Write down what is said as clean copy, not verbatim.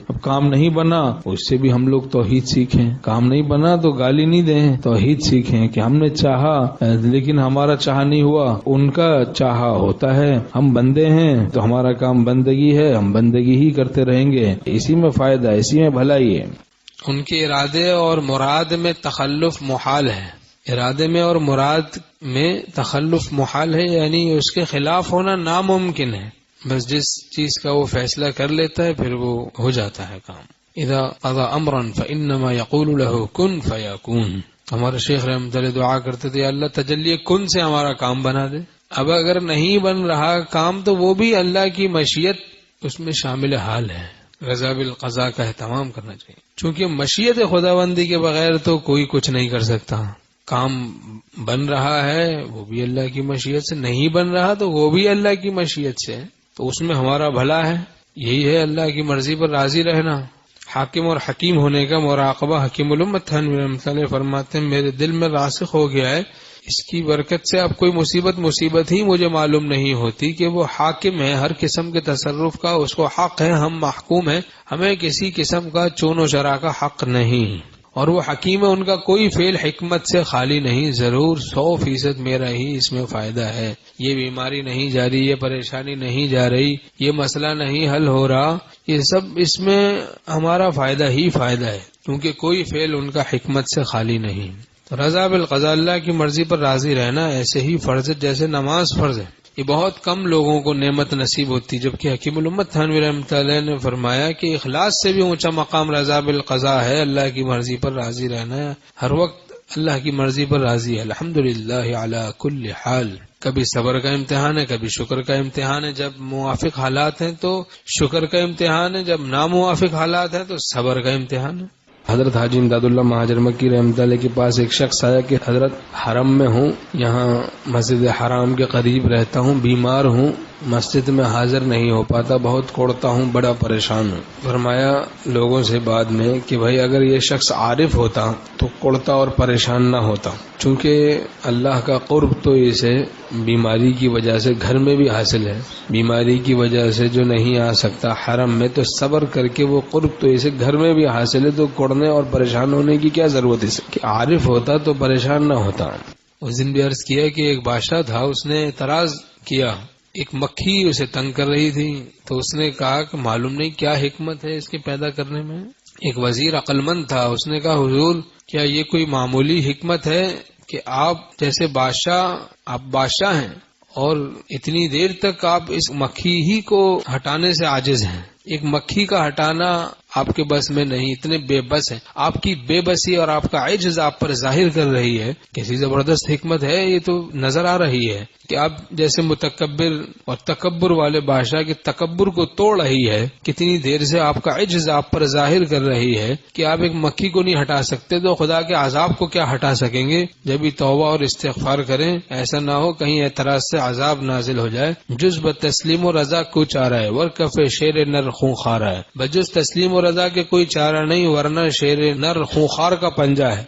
اب کام نہیں بنا اس سے بھی ہم لوگ توحید سیکھیں، کام نہیں بنا تو گالی نہیں دیں، توحید سیکھیں کہ ہم نے چاہا لیکن ہمارا چاہا نہیں ہوا، ان کا چاہا ہوتا ہے، ہم بندے ہیں تو ہمارا کام بندگی ہے، ہم بندگی ہی کرتے رہیں گے، اسی میں فائدہ ہے، اسی میں بھلائی ہے۔ ان کے ارادے اور مراد میں تخلف محال ہے، ارادے میں اور مراد میں تخلف محال ہے، یعنی اس کے خلاف ہونا ناممکن ہے، بس جس چیز کا وہ فیصلہ کر لیتا ہے پھر وہ ہو جاتا ہے کام۔ اذا قضى امرا فانما يقول له كن فيكون۔ ہمارے شیخ رحمۃ اللہ دعا کرتے تھے اللہ تجلی کن سے ہمارا کام بنا دے۔ اب اگر نہیں بن رہا کام تو وہ بھی اللہ کی مشیت اس میں شامل حال ہے، رضا بالقضاء کا اہتمام کرنا چاہیے، چونکہ مشیت خداوندی کے بغیر تو کوئی کچھ نہیں کر سکتا۔ کام بن رہا ہے وہ بھی اللہ کی مشیت سے، نہیں بن رہا تو وہ بھی اللہ کی مشیت سے، تو اس میں ہمارا بھلا ہے۔ یہی ہے اللہ کی مرضی پر راضی رہنا۔ حاکم اور حکیم ہونے کا مراقبہ حکیم الامت تھانوی فرماتے ہیں میرے دل میں راسخ ہو گیا ہے، اس کی برکت سے اب کوئی مصیبت ہی مجھے معلوم نہیں ہوتی کہ وہ حاکم ہے، ہر قسم کے تصرف کا اس کو حق ہے، ہم محکوم ہیں، ہمیں کسی قسم کا چون و چرا کا حق نہیں، اور وہ حکیم ہے، ان کا کوئی فعل حکمت سے خالی نہیں، ضرور 100% میرا ہی اس میں فائدہ ہے، یہ بیماری نہیں جا رہی، یہ پریشانی نہیں جا رہی، یہ مسئلہ نہیں حل ہو رہا، یہ سب اس میں ہمارا فائدہ ہی فائدہ ہے، کیونکہ کوئی فعل ان کا حکمت سے خالی نہیں۔ تو رضا بالقضاء، اللہ کی مرضی پر راضی رہنا ایسے ہی فرض ہے جیسے نماز فرض ہے، یہ بہت کم لوگوں کو نعمت نصیب ہوتی، جبکہ حکیم الامت تھانوی رحمۃ اللہ نے فرمایا کہ اخلاص سے بھی اونچا مقام رضا بالقضاء ہے، اللہ کی مرضی پر راضی رہنا ہے، ہر وقت اللہ کی مرضی پر راضی ہے، الحمدللہ علی کل حال۔ کبھی صبر کا امتحان ہے، کبھی شکر کا امتحان ہے، جب موافق حالات ہیں تو شکر کا امتحان ہے، جب ناموافق حالات ہیں تو صبر کا امتحان ہے۔ حضرت حاجی امداد اللہ مہاجر مکی رحمۃ اللہ کے پاس ایک شخص آیا کہ حضرت حرم میں ہوں، یہاں مسجد حرام کے قریب رہتا ہوں، بیمار ہوں، مسجد میں حاضر نہیں ہو پاتا، بہت کوڑتا ہوں، بڑا پریشان ہوں۔ فرمایا لوگوں سے بعد میں کہ بھائی اگر یہ شخص عارف ہوتا تو کوڑتا اور پریشان نہ ہوتا، چونکہ اللہ کا قرب تو اسے بیماری کی وجہ سے گھر میں بھی حاصل ہے، بیماری کی وجہ سے جو نہیں آ سکتا حرم میں، تو صبر کر کے وہ قرب تو اسے گھر میں بھی حاصل ہے، تو کوڑنے اور پریشان ہونے کی کیا ضرورت ہے، کہ عارف ہوتا تو پریشان نہ ہوتا۔ اس دن بھی عرض کیا کہ ایک بادشاہ تھا، اس نے اعتراض کیا، ایک مکھی اسے تنگ کر رہی تھی، تو اس نے کہا کہ معلوم نہیں کیا حکمت ہے اس کے پیدا کرنے میں۔ ایک وزیر عقل مند تھا، اس نے کہا حضور کیا یہ کوئی معمولی حکمت ہے کہ آپ جیسے آپ بادشاہ ہیں اور اتنی دیر تک آپ اس مکھی ہی کو ہٹانے سے عاجز ہیں، ایک مکھی کا ہٹانا آپ کے بس میں نہیں، اتنے بے بس ہیں، آپ کی بے بسی اور آپ کا عجز آپ پر ظاہر کر رہی ہے، کیسی زبردست حکمت ہے، یہ تو نظر آ رہی ہے کہ آپ جیسے متکبر اور تکبر والے بادشاہ کے تکبر کو توڑ رہی ہے، کتنی دیر سے آپ کا عجز آپ پر ظاہر کر رہی ہے کہ آپ ایک مکھی کو نہیں ہٹا سکتے تو خدا کے عذاب کو کیا ہٹا سکیں گے؟ جب بھی توبہ اور استغفار کریں، ایسا نہ ہو کہیں اعتراض سے عذاب نازل ہو جائے۔ جز بتسلیم و رضا کو چارہ ہے، ورکف شیر نر خونخوار ہے، بجز تسلیم و رضا کے کوئی چارہ نہیں، ورنہ شیر نر خونخوار کا پنجہ ہے۔